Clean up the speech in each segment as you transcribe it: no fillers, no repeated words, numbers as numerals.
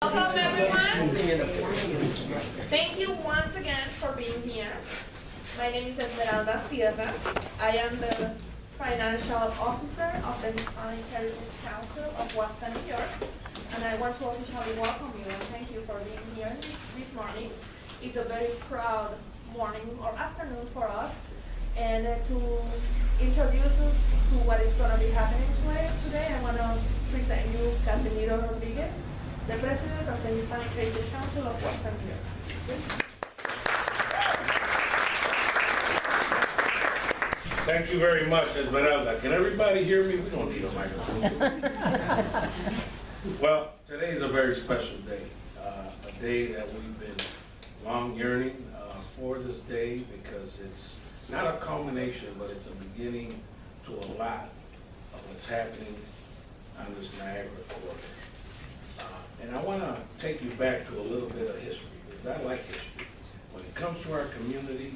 Welcome everyone. Thank you once again for being here. My name is Esmeralda Sierra. I am the Financial Officer of the Hispanic Heritage Council of Western New York. And I want to officially welcome you and thank you for being here this morning. It's a very proud morning or afternoon for us. And to introduce us to what is going to be happening today, I want to present you Casimiro Rodriguez, the President of the Hispanic Heritage Council of Western New York. Thank you very much, Esmeralda. Can everybody hear me? We don't need a microphone. Well, today is a very special day, a day that we've been long yearning for this day because it's not a culmination, but it's a beginning to a lot of what's happening on this Niagara Corridor. And I want to take you back to a little bit of history, because I like history. When it comes to our community,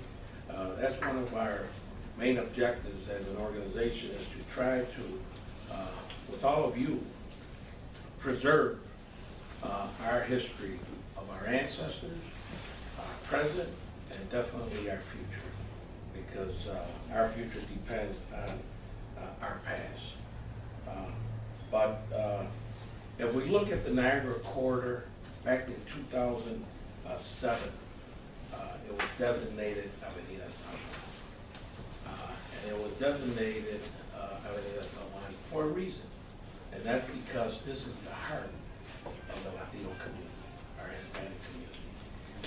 that's one of our main objectives as an organization, is to try to, with all of you, preserve our history of our ancestors, our present, and definitely our future. Because our future depends on our past. But if we look at the Niagara Corridor, back in 2007, it was designated Avenida San Juan. And it was designated Avenida San Juan for a reason. And that's because this is the heart of the Latino community, our Hispanic community.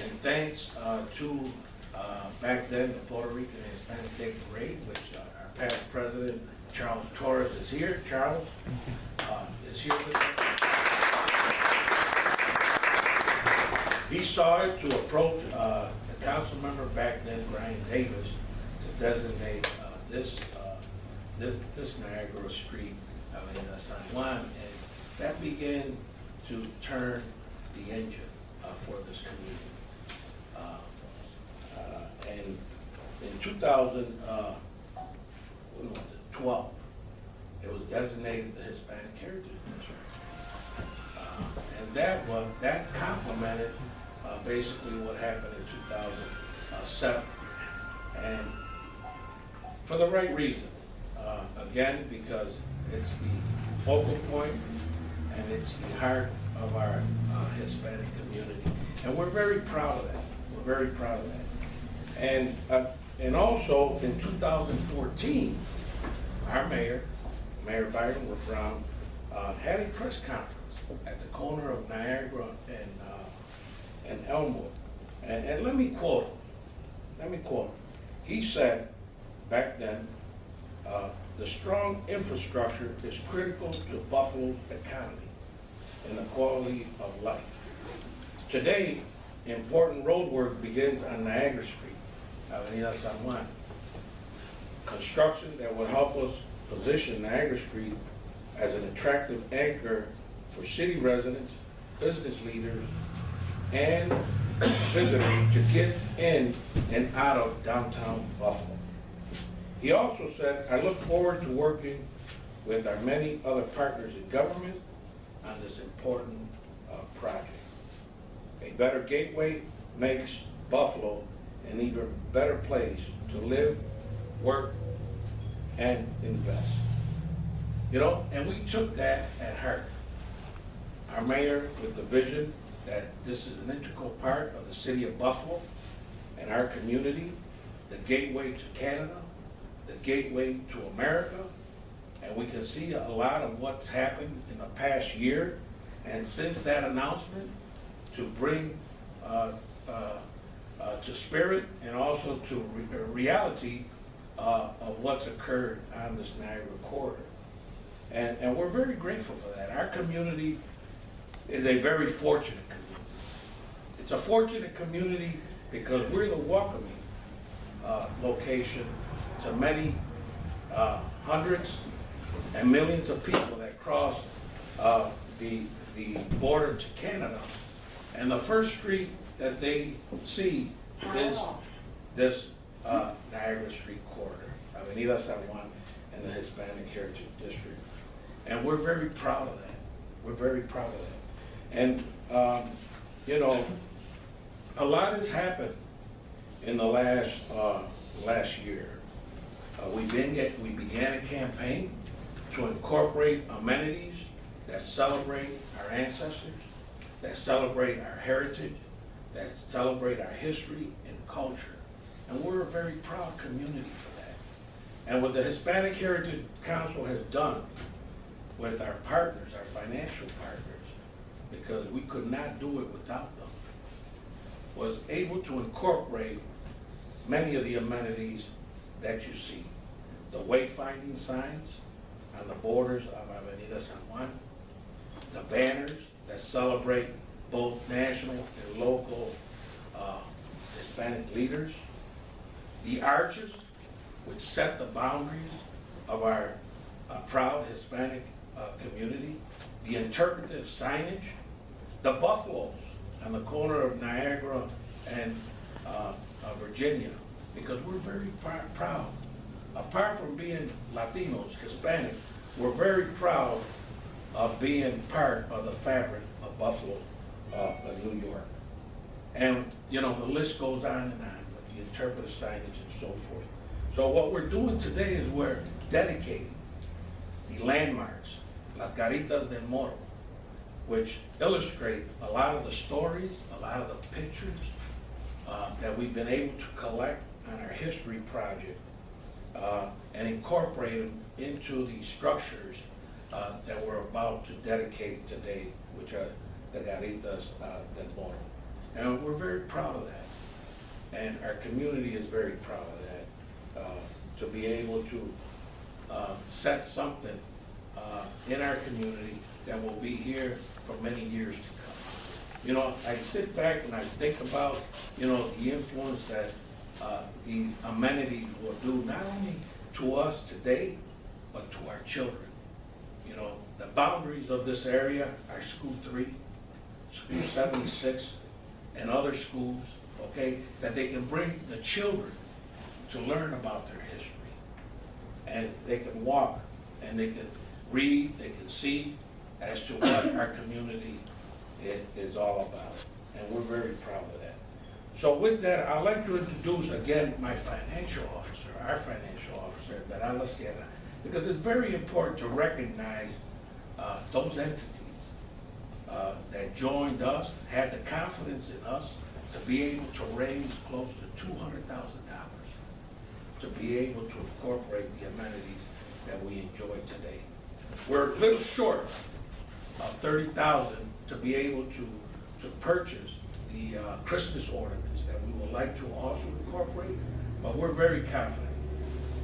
And thanks to back then, the Puerto Rican and Hispanic Day Parade, which our past president, Charles Torres, is here. Charles is here with us. He saw it to approach the council member back then, Brian Davis, to designate this Niagara Street, Avenida San Juan, and that began to turn the engine for this community. And in 2012, it was designated the Hispanic Heritage District. And that complemented basically what happened in 2007. And for the right reason. Again, because it's the focal point and it's the heart of our Hispanic community. And we're very proud of that. We're very proud of that. And also in 2014, our mayor, Mayor Verdin Clock, had a press conference at the corner of Niagara and Elmwood. And let me quote him. Let me quote him. He said back then, the strong infrastructure is critical to Buffalo's economy and the quality of life. Today, important road work begins on Niagara Street, Avenida San Juan. Construction that will help us position Niagara Street as an attractive anchor for city residents, business leaders, and visitors to get in and out of downtown Buffalo. He also said, I look forward to working with our many other partners in government on this important project. A better gateway makes Buffalo an even better place to live, work, and invest. You know, and we took that at heart. Our mayor, with the vision that this is an integral part of the city of Buffalo and our community, the gateway to Canada, the gateway to America, and we can see a lot of what's happened in the past year, and since that announcement, to bring to spirit and also to reality of what's occurred on this Niagara Corridor. And we're very grateful for that. Our community is a very fortunate community. It's a fortunate community because we're the welcoming location to many hundreds and millions of people that cross the border to Canada. And the first street that they see is this Niagara Street corridor, Avenida San Juan, and the Hispanic Heritage District. And we're very proud of that. We're very proud of that. And You know, a lot has happened in the last year. We began a campaign to incorporate amenities that celebrate our ancestors, that celebrate our heritage, that celebrate our history and culture. And we're a very proud community for that. And what the Hispanic Heritage Council has done with our partners, our financial partners, because we could not do it without them, was able to incorporate many of the amenities that you see. The wayfinding signs on the borders of Avenida San Juan, the banners that celebrate both national and local Hispanic leaders, the arches which set the boundaries of our proud Hispanic community, the interpretive signage, the buffaloes on the corner of Niagara and Virginia, because we're very proud. Apart from being Latinos, Hispanic, we're very proud of being part of the fabric of Buffalo, of New York. And, you know, the list goes on and on with the interpretive signage and so forth. So what we're doing today is we're dedicating the landmarks, Las Garitas del Moro, which illustrate a lot of the stories, a lot of the pictures that we've been able to collect on our history project and incorporate them into the structures that we're about to dedicate today, which are the Garitas del Moro. And we're very proud of that. And our community is very proud of that, to be able to set something in our community that will be here for many years to come. You know, I sit back and I think about, you know, the influence that these amenities will do not only to us today, but to our children. You know, the boundaries of this area are School 3, School 76, and other schools, okay, that they can bring the children to learn about their history. And they can walk, and they can read, they can see as to what our community is all about. And we're very proud of that. So with that, I'd like to introduce again my financial officer, our financial officer, Esmeralda Sierra, because it's very important to recognize those entities that joined us, had the confidence in us to be able to raise close to $200,000 to be able to incorporate the amenities that we enjoy today. We're a little short of $30,000 to be able to purchase the Christmas ornaments that we would like to also incorporate, but we're very confident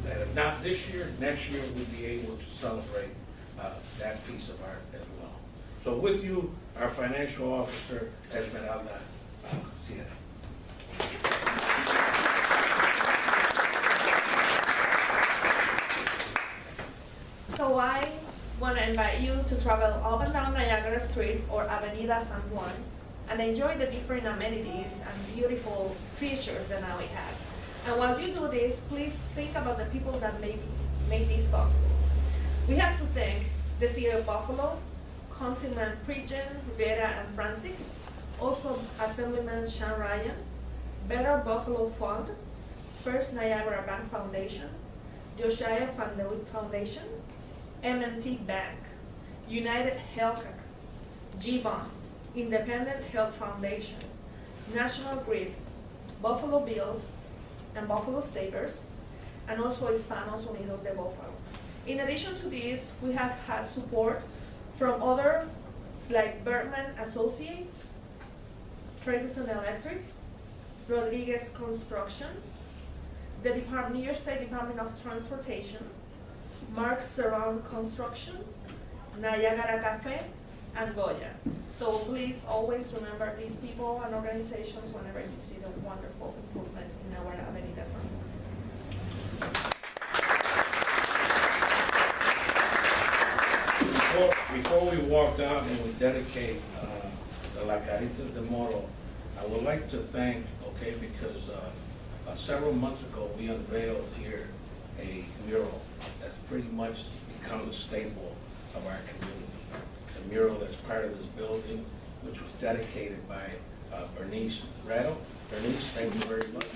that if not this year, next year we'll be able to celebrate that piece of art as well. So with you, our financial officer, Esmeralda Sierra. So I want to invite you to travel up and down Niagara Street or Avenida San Juan and enjoy the different amenities and beautiful features that now it has. And while you do this, please think about the people that made this possible. We have to thank the City of Buffalo, Councilman Pridgen, Rivera, and Francic, also Assemblyman Sean Ryan, Better Buffalo Fund, First Niagara Bank Foundation, Josiah Foundation, M&T Bank, United Healthcare, G-Bond, Independent Health Foundation, National Grid, Buffalo Bills, and Buffalo Savers, and also Hispanos Unidos de Buffalo. In addition to this, we have had support from others like Bergman Associates, Ferguson Electric, Rodriguez Construction, the New York State Department of Transportation, Mark Surround Construction, Niagara Cafe, and Goya. So please always remember these people and organizations whenever you see the wonderful improvements in our Avenida San Juan. Before we walk out and we dedicate the La Garitas del Moro, I would like to thank, because several months ago we unveiled here a mural that's pretty much become the staple of our community. The mural that's part of this building which was dedicated by Bernice Rattle. Bernice, thank you very much.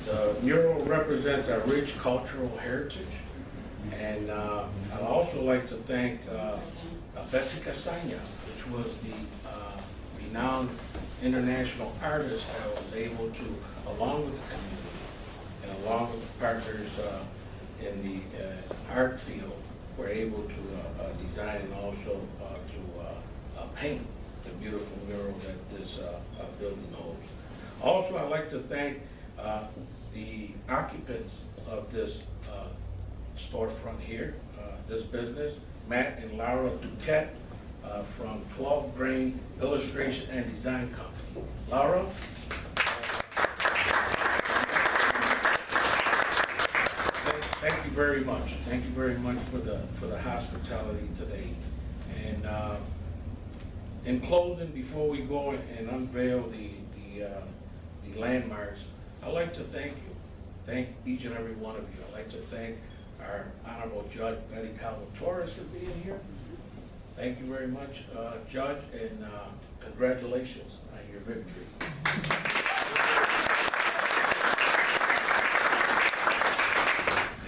The mural represents our rich cultural heritage. And I'd also like to thank Betsy Casagna, which was the renowned international artist that was able to, along with the community and along with the partners in the art field, were able to design and also to paint the beautiful mural that this building holds. Also, I'd like to thank the occupants of this storefront here, this business, Matt and Laura Duquette from 12 Grain Illustration and Design Company. Laura? Thank you very much. Thank you very much for the hospitality today. And in closing, before we go and unveil the landmarks, I'd like to thank each and every one of you. I'd like to thank our Honorable Judge Betty Calvo-Torres for being here. Thank you very much, Judge, and congratulations on your victory.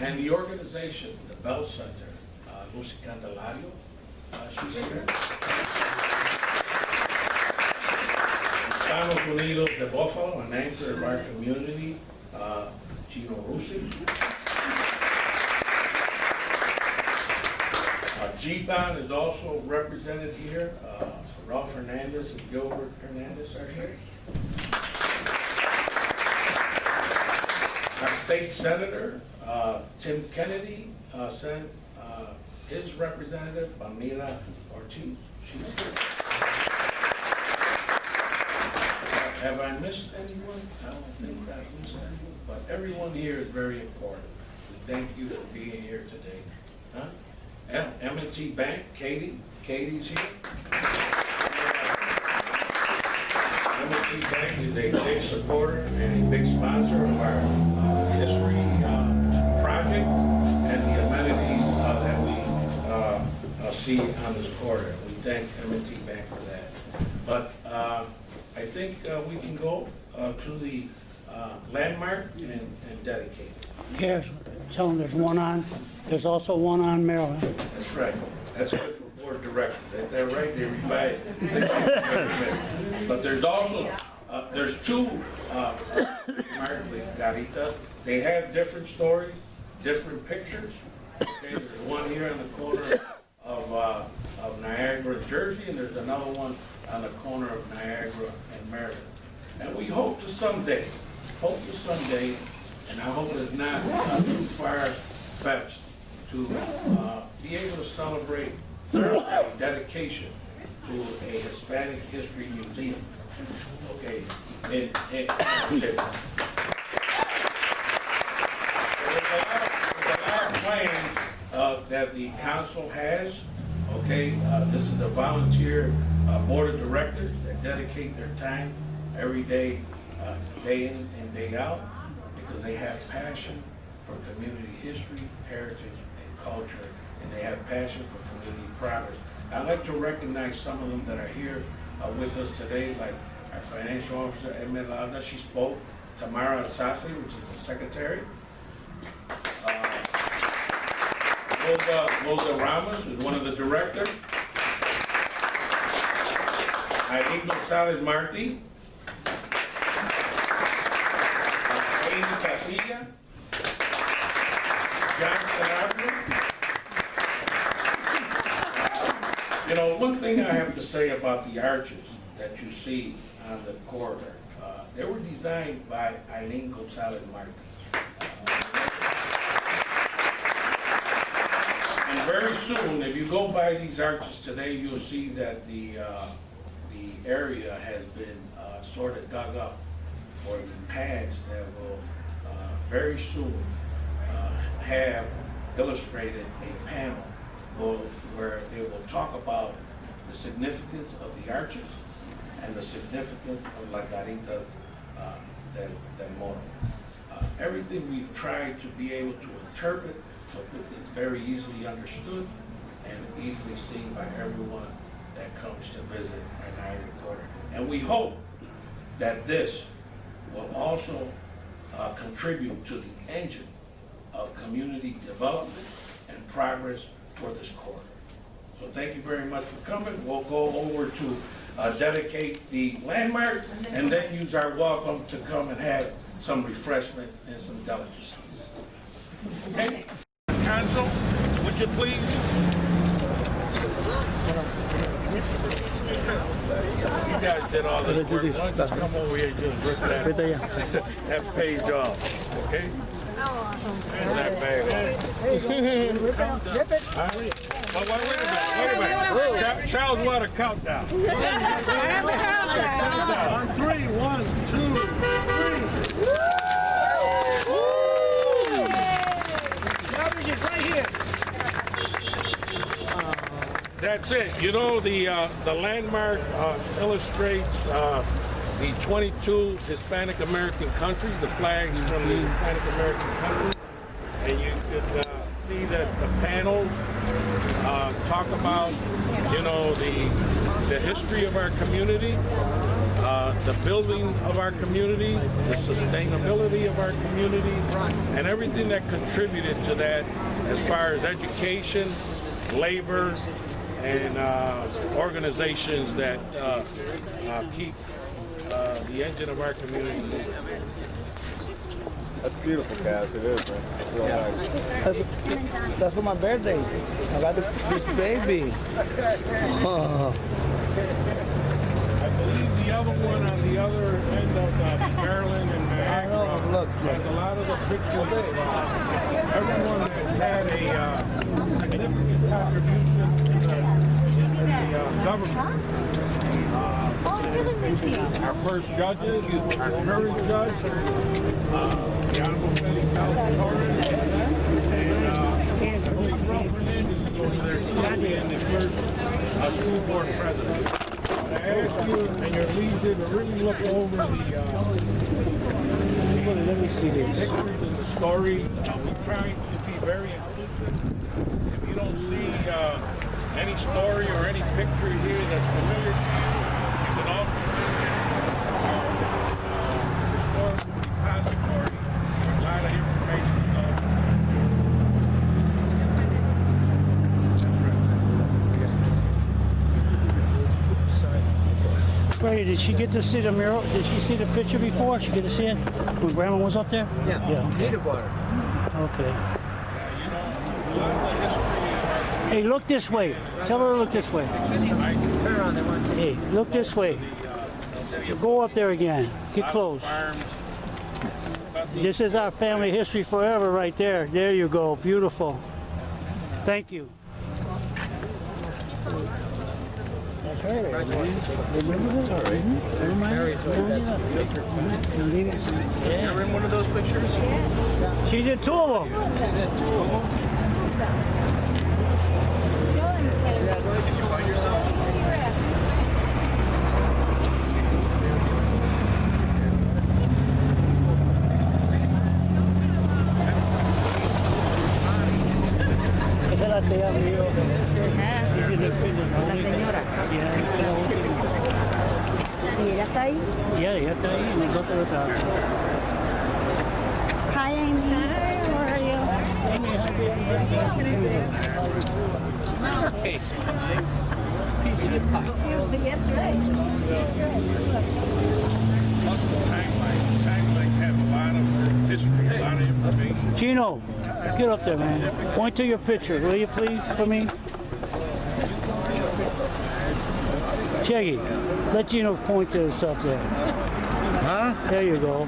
And the organization, the Bell Center, Lucy Candelario, she's here. Estados Unidos de Buffalo, an anchor of our community, Gino Rusi. GBON is also represented here. Ralph Hernandez and Gilbert Hernandez are here. Our state senator, Tim Kennedy, sent his representative, Amira Ortiz. She's here. Have I missed anyone? I don't think I've missed anyone, but everyone here is very important. Thank you for being here today. Huh? M&T Bank, Katie's here. M&T Bank is a big supporter and a big sponsor of our history project and the amenities that we see on this corridor. We thank M&T Bank for that. But I think we can go to the landmark and dedicate it. Yes, tell them there's one on. There's also one on Maryland. That's right. That's good for board directors. They're right. They revise it. But there's also there's two Maryland Garitas. They have different stories, different pictures. Okay, there's one here on the corner of Niagara, Jersey, and there's another one on the corner of Niagara and Maryland. And we hope to someday, and I hope it's not too far-fetched, to be able to celebrate Thursday dedication to a Hispanic History Museum. Okay, there's a lot of plans that the council has. Okay, this is a volunteer board of directors that dedicate their time every day, day in and day out, because they have passion for community history, heritage, and culture, and they have passion for community progress. I'd like to recognize some of them that are here with us today, like our financial officer, Esmeralda, she spoke. Tamara Asasi, which is the secretary. Rosa Ramos is one of the directors. Amy Gonzalez Marti. Amy Casilla. John Sanabria. You know, one thing I have to say about the arches that you see on the corridor, they were designed by Eileen Gonzalez Marti. And very soon, if you go by these arches today, you'll see that the area has been sort of dug up for the pads that will very soon have illustrated a panel where it will talk about the significance of the arches and the significance of La Garitas del Moro. Everything we've tried to be able to interpret so it's very easily understood, and easily seen by everyone that comes to visit our Niagara Corridor. And we hope that this will also contribute to the engine of community development and progress for this corridor. So thank you very much for coming. We'll go over to dedicate the landmark and then use our welcome to come and have some refreshment and some delicacies. Okay? Council, would you please? You guys did all this work. Why don't you come over here and just rip that page off, okay? There's that bag off. Oh, wait a minute. Charles, what a countdown. I have the countdown. On 3, 1, 2, 3. Right here. That's it. You know, the landmark illustrates the 22 Hispanic American countries, the flags from the Hispanic American countries, and you could see that the panels talk about, you know, the history of our community, the building of our community, the sustainability of our community, and everything that contributed to that as far as education, labor, and organizations that keep the engine of our community moving. That's beautiful, Cass. It is, man. It's real nice. That's for my birthday. I got this baby. Oh. I believe the other one on the other end of Maryland and Niagara has a lot of the pictures of everyone that's had a significant contribution in the government. Our first judges, our current judge, the Honorable Betty Torres, and I believe Ralph Fernandez is over there being the first school board president. I ask you and your leader to really look over the Let me see this. pictures and the story. We try to be very inclusive. If you don't see any story or any picture here that's familiar to you, you can also visit historical repository. A lot of information is on Freddie, did she get to see the mural? Did she see the picture before? She get to see it when Grandma was up there? Yeah. Native water. Okay. Hey, look this way. Tell her to look this way. Turn around, they want you. Hey, look this way. Go up there again. Get close. This is our family history forever right there. There you go. Beautiful. Thank you. That's right. Remember this? All right. You're in one of those pictures? She's in two of them. Did you find yourself? Esa la tía mío. La señora. ¿Y ella está ahí? Ya está ahí. Nosotros estamos. Hi, Amy. Hi, how are you? Okay. That's right. Timelines have a lot of history, a lot of information. Gino, get up there, man. Point to your picture, will you please, for me? Cheggy, let Gino point to himself there. Huh? There you go.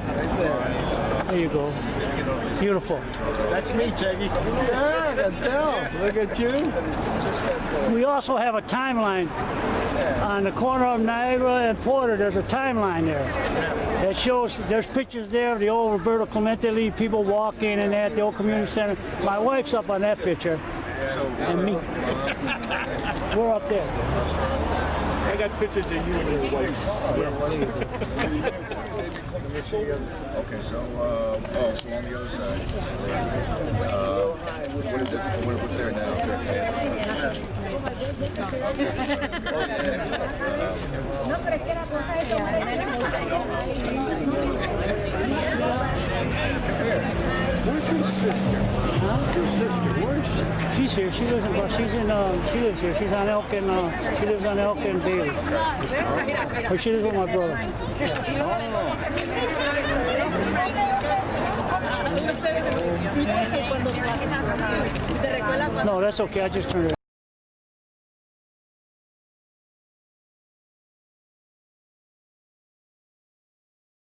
There you go. Beautiful. That's me, Cheggy. Yeah, I can tell. Look at you. We also have a timeline on the corner of Niagara and Porter. There's a timeline there that shows, there's pictures there of the old Roberto Clemente Lee, people walking and that, the old community center. My wife's up on that picture, and me. We're up there. I got pictures of you and your wife. Let me see. Okay, so, so on the other side. What is it? What's there now? Where's your sister? Huh? Your sister, where is she? She's here. She lives here. She's on Elk and she lives on Elk and Bailey. But she lives with my brother. No, that's okay. I just turned it.